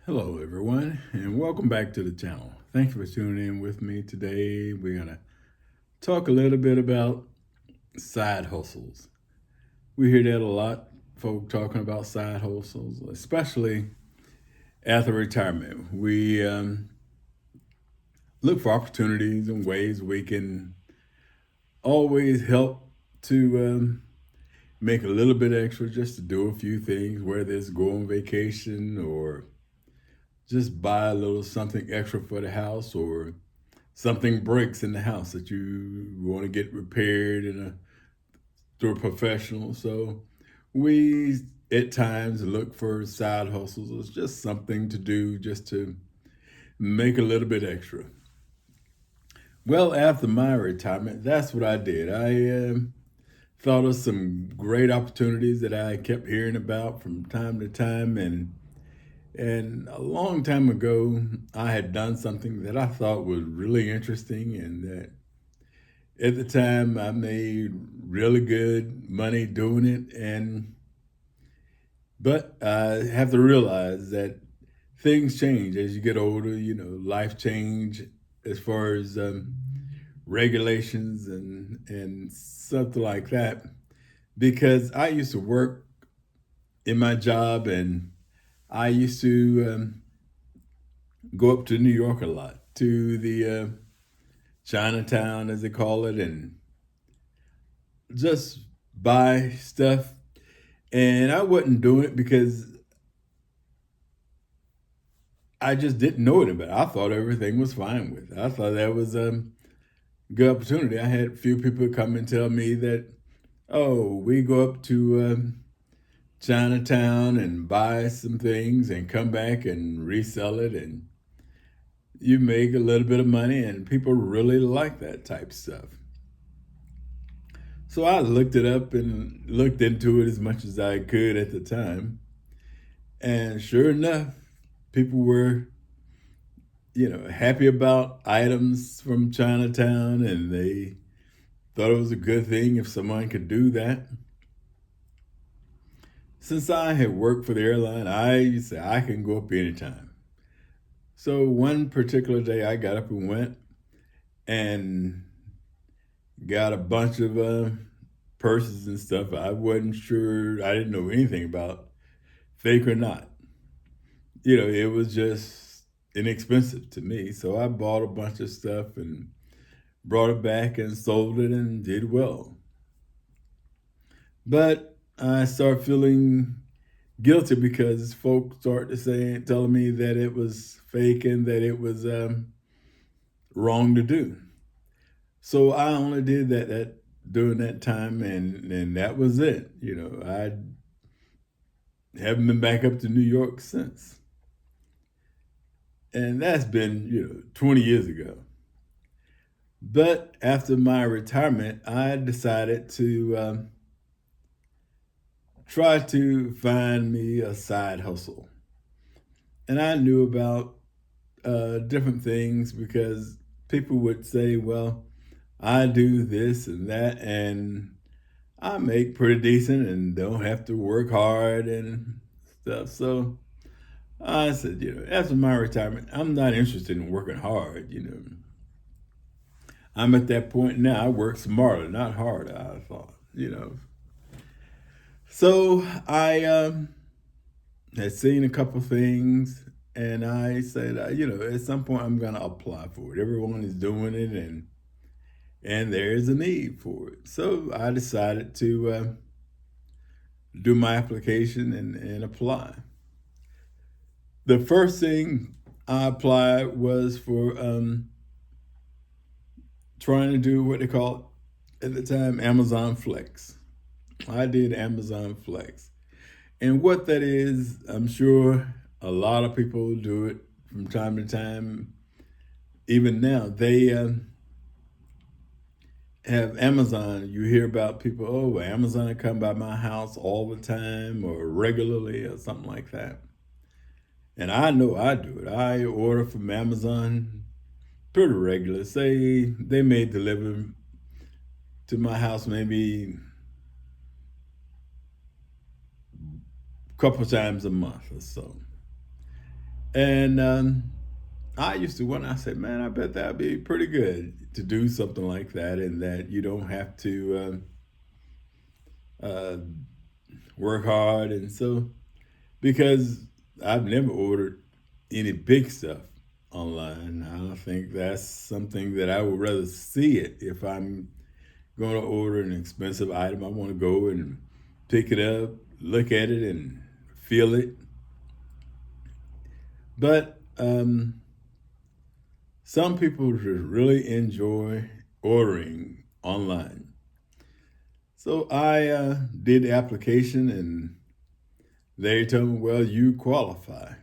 Hello, everyone, and welcome back to the channel. Thank you for tuning in with me today. We're going to talk a little bit about side hustles. We hear that a lot, folk talking about side hustles, especially after retirement. We look for opportunities and ways we can always help to make a little bit extra just to do a few things, whether it's go on vacation or just buy a little something extra for the house or something breaks in the house that you want to get repaired through a professional. So we at times look for side hustles. It's just something to do just to make a little bit extra. Well, after my retirement, that's what I did. I thought of some great opportunities that I kept hearing about from time to time, and a long time ago, I had done something that I thought was really interesting, and that at the time I made really good money doing it. But I have to realize that things change as you get older. Life change as far as regulations and something like that. Because I used to work in my job, and I used to go up to New York a lot, to the Chinatown, as they call it, and just buy stuff. And I wasn't doing it because I just didn't know it about it. I thought everything was fine with it. I thought that was a good opportunity. I had a few people come and tell me that, oh, we go up to Chinatown and buy some things and come back and resell it, and you make a little bit of money, and people really like that type stuff. So I looked it up and looked into it as much as I could at the time. And sure enough, people were, happy about items from Chinatown, and they thought it was a good thing if someone could do that. Since I had worked for the airline, I said I can go up anytime. So one particular day, I got up and went and got a bunch of purses and stuff. I wasn't sure, I didn't know anything about fake or not. It was just inexpensive to me. So I bought a bunch of stuff and brought it back and sold it and did well. But I started feeling guilty because folks started telling me that it was fake and that it was wrong to do. So I only did that during that time, and that was it. I haven't been back up to New York since, and that's been 20 years ago. But after my retirement, I decided to try to find me a side hustle, and I knew about different things because people would say, "Well, I do this and that, and I make pretty decent and don't have to work hard and stuff." So I said, after my retirement, I'm not interested in working hard. I'm at that point now. I work smarter, not harder, I thought. So I had seen a couple things, and I said, at some point I'm going to apply for it. Everyone is doing it, and there's a need for it. So I decided to do my application and apply. The first thing I applied was for trying to do what they called at the time Amazon Flex. I did Amazon Flex. And what that is, I'm sure a lot of people do it from time to time. Even now, they have Amazon. You hear about people, oh, Amazon come by my house all the time or regularly or something like that. And I know I do it. I order from Amazon pretty regular. Say they may deliver to my house maybe a couple times a month or so. And I used to wonder, I said, man, I bet that'd be pretty good to do something like that, and that you don't have to work hard. And so, because I've never ordered any big stuff online, I think that's something that I would rather see it. If I'm going to order an expensive item, I want to go and pick it up, look at it, and feel it. But some people just really enjoy ordering online. So I did the application, and they told me, well, you qualify.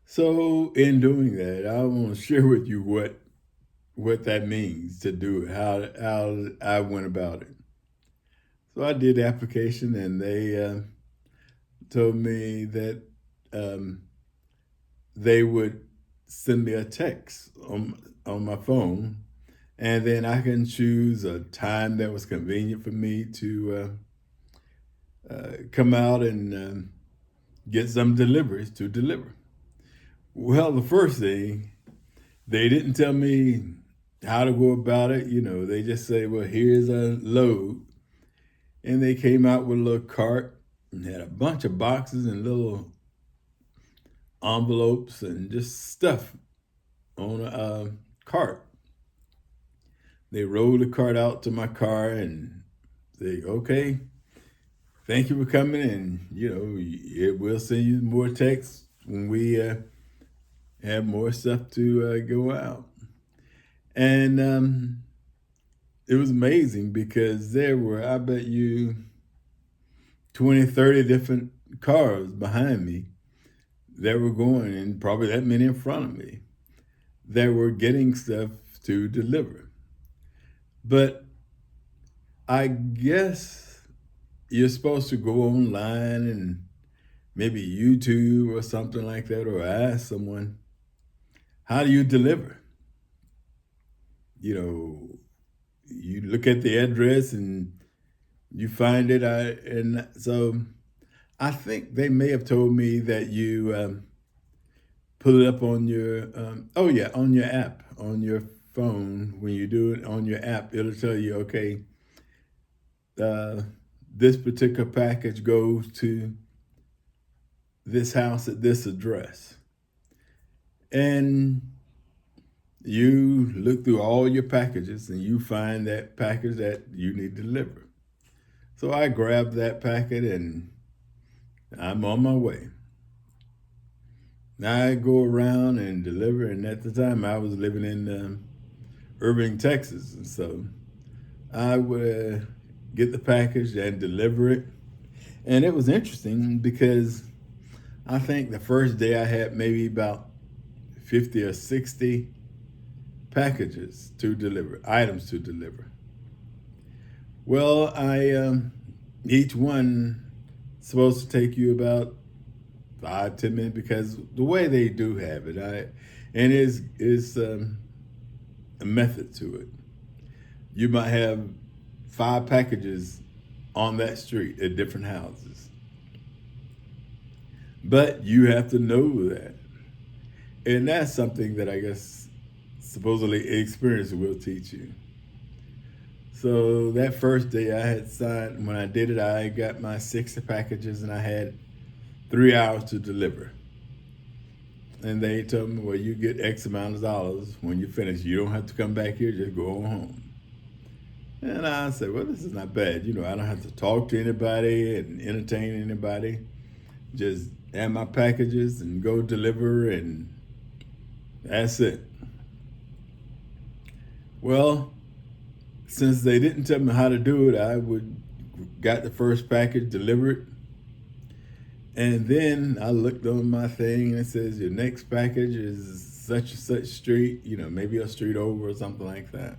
So in doing that, I want to share with you what that means to do it, how I went about it. So I did the application, and they told me that um, they would send me a text on my phone, and then I can choose a time that was convenient for me to come out and get some deliveries to deliver. Well, the first thing, they didn't tell me how to go about it. They just say, well, here's a load. And they came out with a little cart and had a bunch of boxes and little envelopes and just stuff on a cart. They rolled the cart out to my car and say, okay, thank you for coming. And, we'll send you more texts when we have more stuff to go out. And it was amazing because there were, I bet you, 20, 30 different cars behind me that were going, and probably that many in front of me, that were getting stuff to deliver. But I guess you're supposed to go online and maybe YouTube or something like that, or ask someone, how do you deliver? You look at the address and you find it. And so I think they may have told me that you pull it up on your, on your app, on your phone. When you do it on your app, it'll tell you, okay, uh, this particular package goes to this house at this address. And you look through all your packages and you find that package that you need to deliver. So I grabbed that packet and I'm on my way. Now I go around and deliver, and at the time I was living in Irving, Texas, and so I would get the package and deliver it. And it was interesting because I think the first day I had maybe about 50 or 60 packages to deliver, items to deliver. Well, each one supposed to take you about 5, 10 minutes because the way they do have it, and is a method to it. You might have 5 packages on that street at different houses, but you have to know that, and that's something that I guess supposedly experience will teach you. So that first day I had signed, when I did it, I got my 60 packages and I had 3 hours to deliver. And they told me, well, you get X amount of dollars when you finish. You don't have to come back here, just go on home. And I said, well, this is not bad. I don't have to talk to anybody and entertain anybody. Just add my packages and go deliver, and that's it. Well, since they didn't tell me how to do it, I would got the first package delivered, and then I looked on my thing and it says your next package is such and such street, maybe a street over or something like that.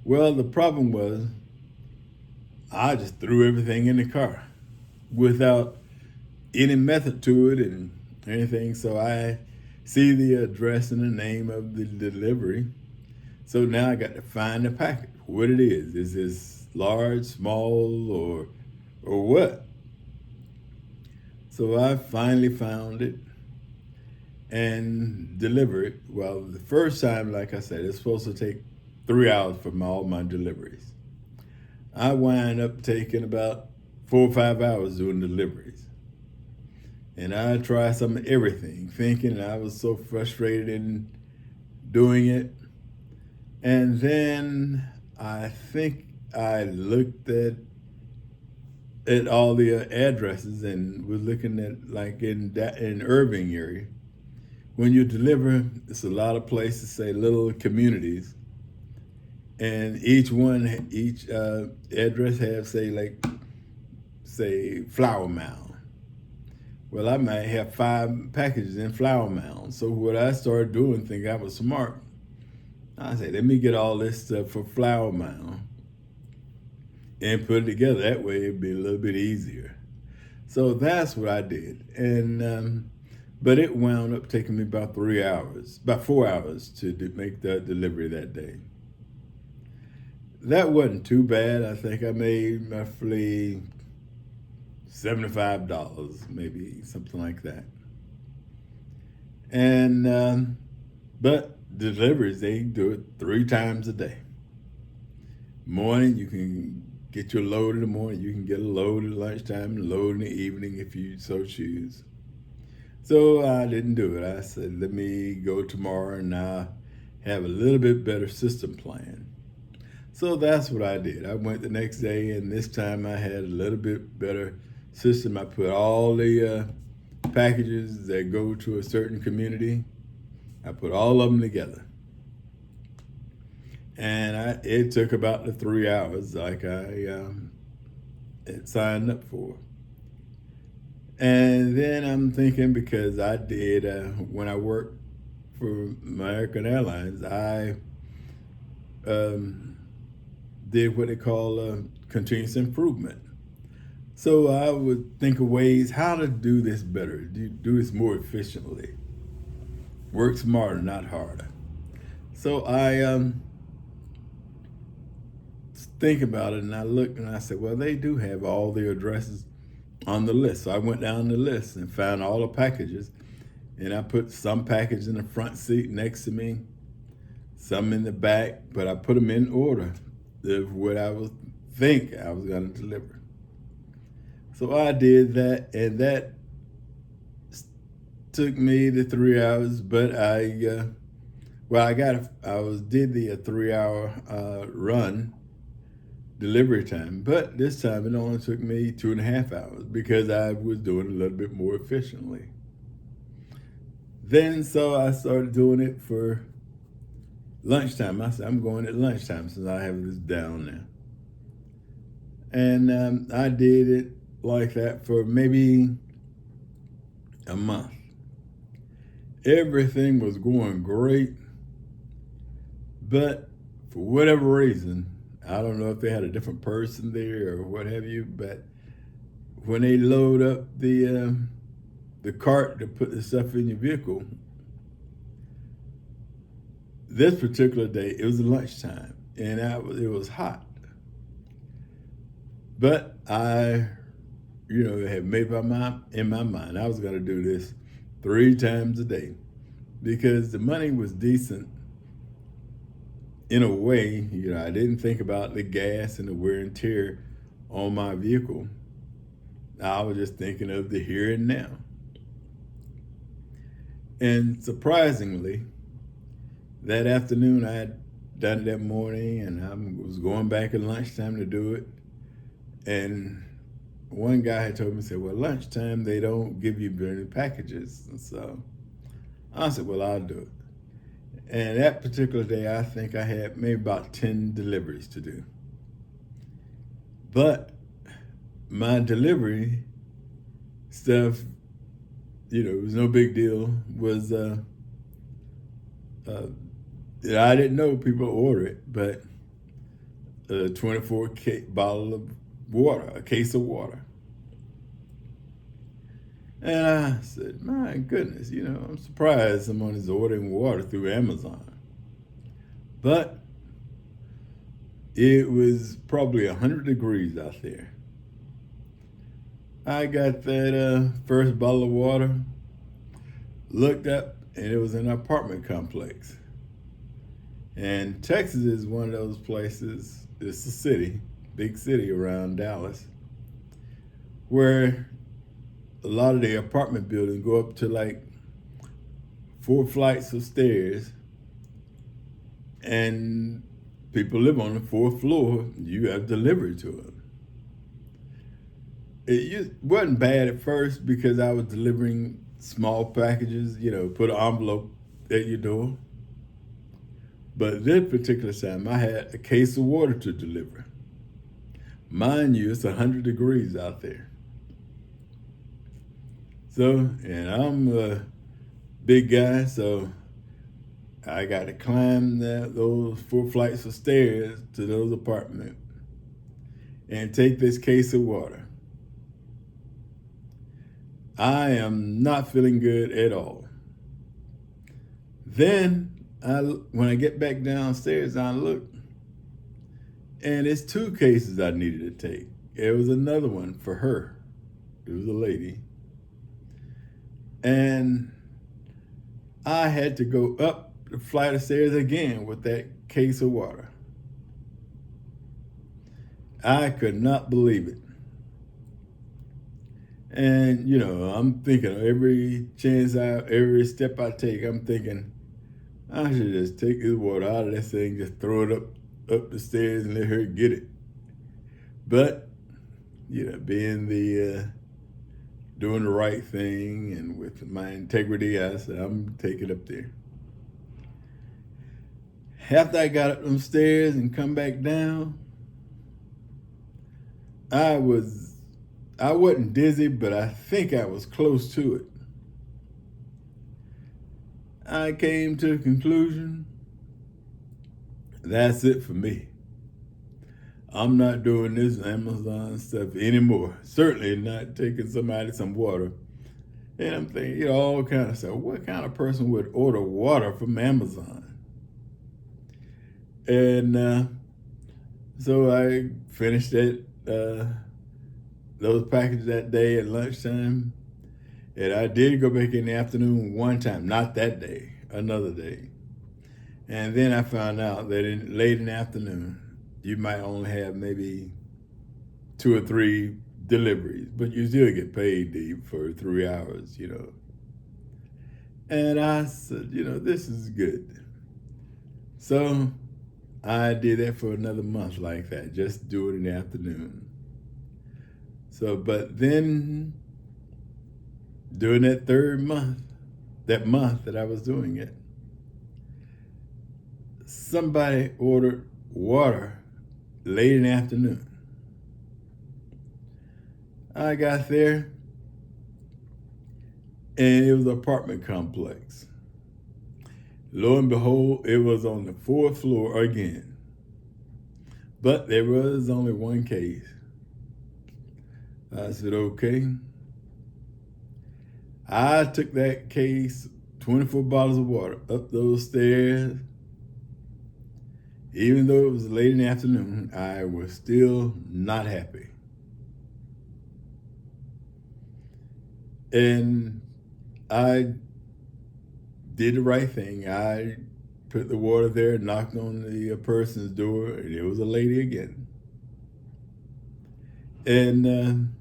Well, the problem was I just threw everything in the car without any method to it and anything. So I see the address and the name of the delivery. So now I got to find the package, what it is. Is this large, small, or what? So I finally found it, and deliver it. Well, the first time, like I said, it's supposed to take 3 hours for all my deliveries. I wind up taking about 4 or 5 hours doing deliveries. And I tried some of everything, thinking I was so frustrated in doing it. And then I think I looked at all the addresses and was looking at like in Irving area. When you deliver, it's a lot of places, say little communities, and each address have say Flower Mound. Well, I might have 5 packages in Flower Mound. So what I started doing, thinking I was smart, I said, let me get all this stuff for Flower Mound and put it together. That way it'd be a little bit easier. So that's what I did. And but it wound up taking me about 3 hours, about 4 hours to make the delivery that day. That wasn't too bad. I think I made roughly $75, maybe something like that. And but deliveries, they do it 3 times a day. Morning, you can get your load in the morning. You can get a load at lunchtime, and a load in the evening if you so choose. So I didn't do it. I said, let me go tomorrow and now have a little bit better system plan. So that's what I did. I went the next day, and this time I had a little bit better system. I put all the packages that go to a certain community, I put all of them together. And it took about the 3 hours like I had signed up for. And then I'm thinking, because I did, when I worked for American Airlines, I did what they call continuous improvement. So I would think of ways how to do this better, do this more efficiently, work smarter, not harder. So I think about it, and I looked and I said, well, they do have all the addresses on the list. So I went down the list and found all the packages, and I put some package in the front seat next to me, some in the back, but I put them in order of what I was think I was going to deliver. So I did that, and that took me the 3 hours. But I did the 3 hour run delivery time, but this time it only took me 2.5 hours because I was doing it a little bit more efficiently. Then so I started doing it for lunchtime. I said, I'm going at lunchtime since I have this down now. And I did it like that for maybe a month. Everything was going great, but for whatever reason, I don't know if they had a different person there or what have you, but when they load up the cart to put the stuff in your vehicle, this particular day, it was lunchtime, and it was hot. But I, had made in my mind I was going to do this 3 times a day because the money was decent. In a way, I didn't think about the gas and the wear and tear on my vehicle. I was just thinking of the here and now. And surprisingly, that afternoon I had done it that morning, and I was going back at lunchtime to do it. And one guy had told me, said, well, lunchtime, they don't give you very packages. And so I said, well, I'll do it. And that particular day, I think I had maybe about 10 deliveries to do. But my delivery stuff, it was no big deal, was I didn't know people order it, but a 24 bottle of water, a case of water. And I said, my goodness, I'm surprised someone is ordering water through Amazon. But it was probably 100 degrees out there. I got that first bottle of water, looked up, and it was an apartment complex. And Texas is one of those places, it's a city, big city around Dallas, where a lot of the apartment buildings go up to like 4 flights of stairs, and people live on the fourth floor. You have delivery to them. It wasn't bad at first because I was delivering small packages, put an envelope at your door. But this particular time, I had a case of water to deliver. Mind you, it's 100 degrees out there. So, and I'm a big guy, so I got to climb those 4 flights of stairs to those apartments and take this case of water. I am not feeling good at all. Then, when I get back downstairs, I look, and it's 2 cases I needed to take. It was another one for her. It was a lady. And I had to go up the flight of stairs again with that case of water. I could not believe it. And, I'm thinking every step I take, I'm thinking, I should just take this water out of this thing, just throw it up the stairs and let her get it. But, being doing the right thing and with my integrity, I said, I'm taking it up there. After I got up them stairs and come back down, I wasn't dizzy, but I think I was close to it. I came to the conclusion, that's it for me. I'm not doing this Amazon stuff anymore. Certainly not taking somebody some water. And I'm thinking, all kind of stuff. What kind of person would order water from Amazon? And so I finished those packages that day at lunchtime. And I did go back in the afternoon one time, not that day, another day. And then I found out that late in the afternoon, you might only have maybe 2 or 3 deliveries, but you still get paid for 3 hours, And I said, this is good. So I did that for another month like that, just do it in the afternoon. So, but then during that month that I was doing it, somebody ordered water late in the afternoon. I got there, and it was an apartment complex. Lo and behold, it was on the 4th floor again. But there was only 1 case. I said, okay. I took that case, 24 bottles of water, up those stairs. Even though it was late in the afternoon, I was still not happy. And I did the right thing. I put the water there, knocked on the person's door, and it was a lady again. And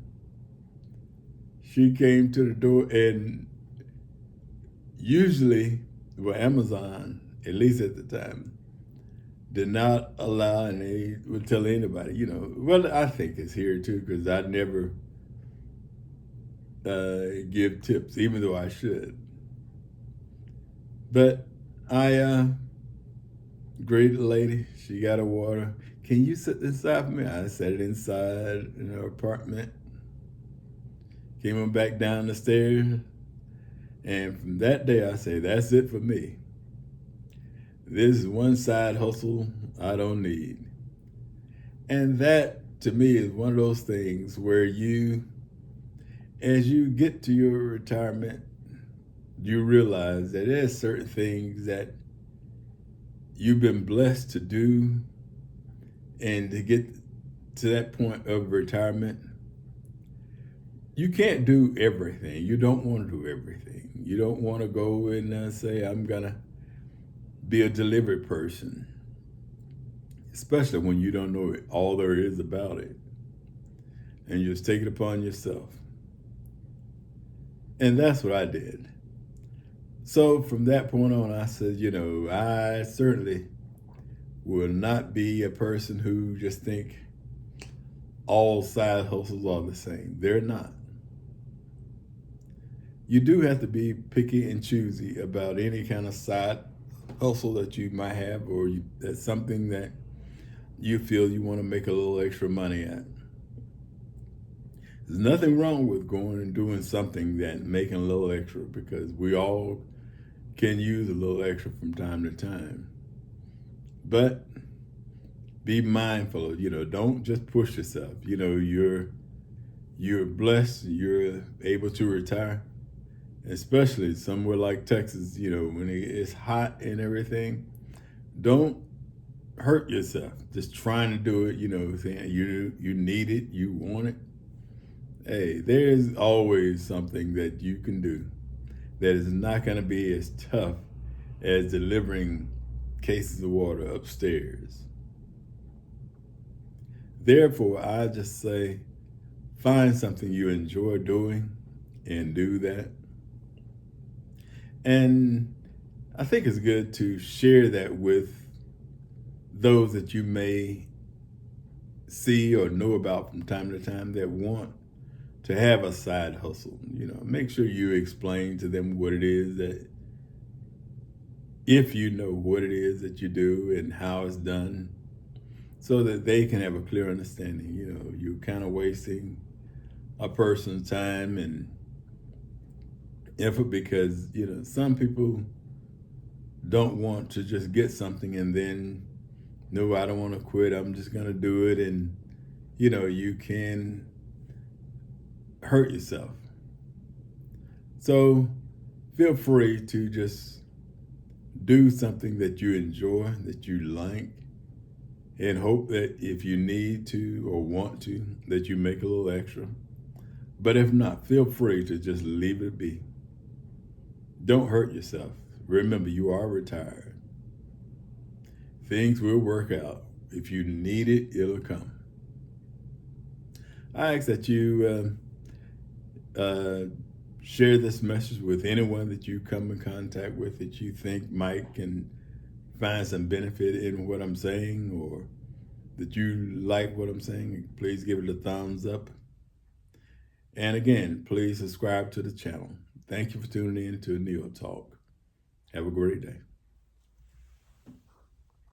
she came to the door, and usually, Amazon, at least at the time, did not allow, and they would tell anybody, well, I think it's here too, because I never give tips, even though I should. But I greeted the lady. She got her water. Can you sit inside for me? I sat it inside in her apartment. Came on back down the stairs. And from that day, I say, that's it for me. This is one side hustle I don't need. And that, to me, is one of those things where as you get to your retirement, you realize that there's certain things that you've been blessed to do, and to get to that point of retirement, you can't do everything. You don't want to do everything. You don't want to go and say, I'm going to be a delivery person, especially when you don't know all there is about it. And you just take it upon yourself. And that's what I did. So from that point on, I said, I certainly will not be a person who just think all side hustles are the same. They're not. You do have to be picky and choosy about any kind of side hustle that you might have, or that's something that you feel you want to make a little extra money at. There's nothing wrong with going and doing something that making a little extra, because we all can use a little extra from time to time. But be mindful, don't just push yourself. You're blessed, you're able to retire, especially somewhere like Texas, when it's hot and everything. Don't hurt yourself just trying to do it, saying you need it, you want it. Hey, there's always something that you can do that is not going to be as tough as delivering cases of water upstairs. Therefore, I just say, find something you enjoy doing and do that. And I think it's good to share that with those that you may see or know about from time to time that want to have a side hustle. Make sure you explain to them what it is that, if you know what it is that you do and how it's done, so that they can have a clear understanding. You're kind of wasting a person's time and effort, because some people don't want to just get something and then, no, I don't want to quit, I'm just going to do it, and you can hurt yourself. So feel free to just do something that you enjoy, that you like, and hope that if you need to or want to, that you make a little extra. But if not, feel free to just leave it be. Don't hurt yourself. Remember, you are retired. Things will work out. If you need it, it'll come. I ask that you share this message with anyone that you come in contact with that you think might can find some benefit in what I'm saying, or that you like what I'm saying. Please give it a thumbs up. And again, please subscribe to the channel. Thank you for tuning in to Neal Talk. Have a great day.